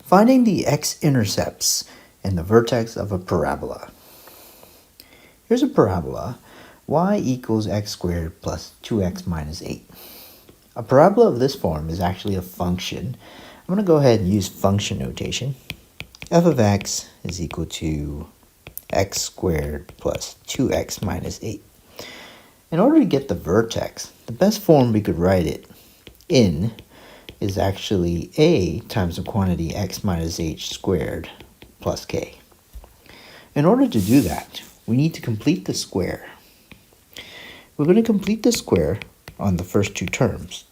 Finding the x-intercepts in the vertex of a parabola. Here's a parabola, y equals x squared plus 2x minus 8. A parabola of this form is actually a function. I'm going to go ahead and use function notation. F of x is equal to x squared plus 2x minus 8. In order to get the vertex, the best form we could write it in is actually a times the quantity x minus h squared plus k. In order to do that, we need to complete the square. We're going to complete the square on the first two terms.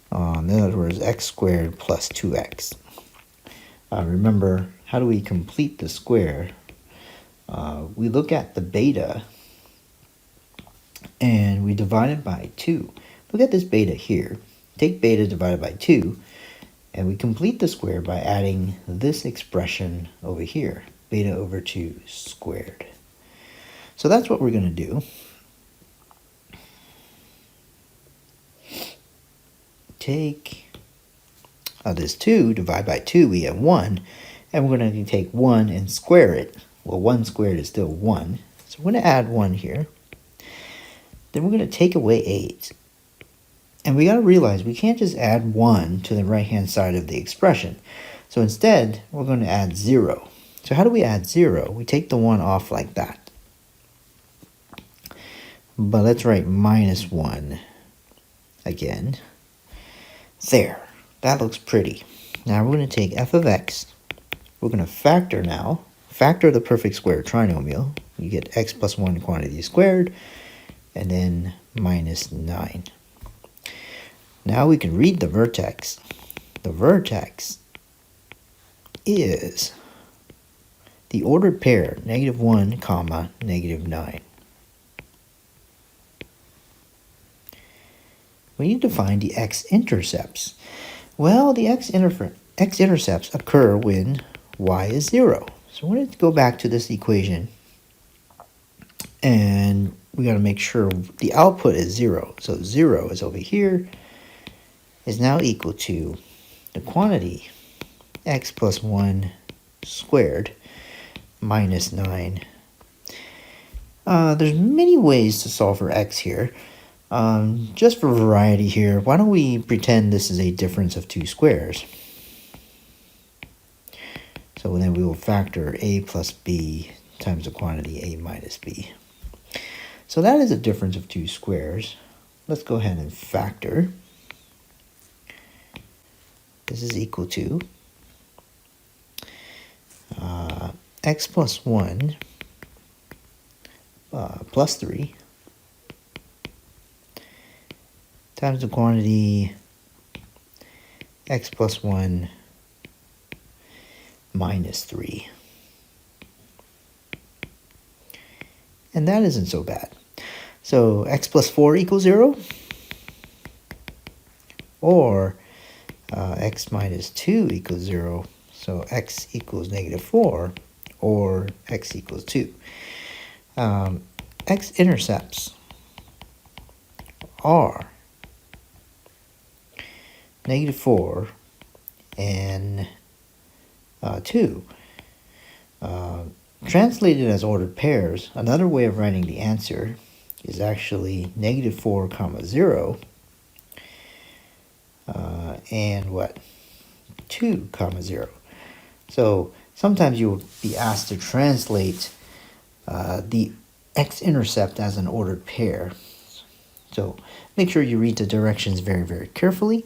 In other words, x squared plus 2x. Remember, how do we complete the square? We look at the beta and we divide it by 2. Look at this beta here. Take beta divided by 2, and we complete the square by adding this expression over here, beta over 2 squared. So that's what we're going to do. Take this 2, divide by 2, we get 1, and we're going to take 1 and square it. Well, 1 squared is still 1, so we're going to add 1 here. Then we're going to take away 8. And we got to realize we can't just add 1 to the right-hand side of the expression. So instead, we're going to add 0. So how do we add 0? We take the 1 off like that. But let's write minus 1 again. There. That looks pretty. Now we're going to take f of x. We're going to factor now. Factor the perfect square trinomial. You get x plus 1 quantity squared. And then minus 9. Now we can read the vertex. The vertex is the ordered pair, -1, comma, -9. We need to find the x-intercepts. Well, the x-intercepts occur when y is 0. So we're going to go back to this equation, and we got to make sure the output is 0. So 0 is over here, is now equal to the quantity x plus 1 squared minus 9. There's many ways to solve for x here. Just for variety here, why don't we pretend this is a difference of two squares? So then we will factor a plus b times the quantity a minus b. So that is a difference of two squares. Let's go ahead and factor. This is equal to x plus 1 plus 3 times the quantity x plus 1 minus 3. And that isn't so bad. So x plus 4 equals 0, or x minus 2 equals 0, so x equals -4, or x equals 2. X-intercepts are -4 and 2. Translated as ordered pairs, another way of writing the answer is actually -4 comma 0 and what? 2 comma 0. So sometimes you will be asked to translate the x-intercept as an ordered pair. So make sure you read the directions very, very carefully.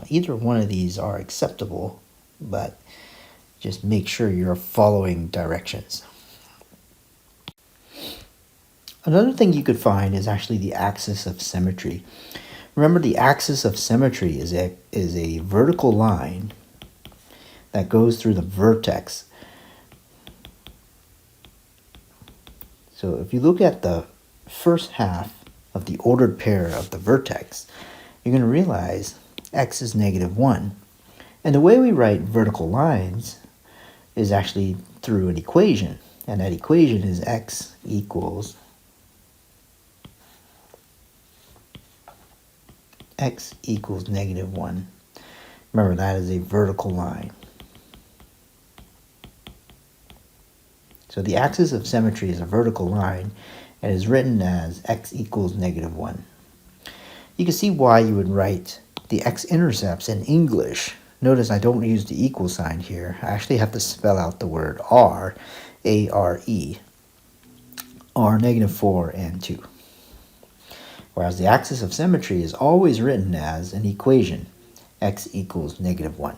Either one of these are acceptable, but just make sure you're following directions. Another thing you could find is actually the axis of symmetry. Remember, the axis of symmetry is a vertical line that goes through the vertex. So if you look at the first half of the ordered pair of the vertex, you're going to realize x is -1. And the way we write vertical lines is actually through an equation. And that equation is x equals -1. Remember, that is a vertical line. So the axis of symmetry is a vertical line and is written as x equals -1. You can see why you would write the x-intercepts in English. Notice I don't use the equal sign here. I actually have to spell out the word r, A-R-E, r, -4 and 2. Whereas the axis of symmetry is always written as an equation, x equals -1.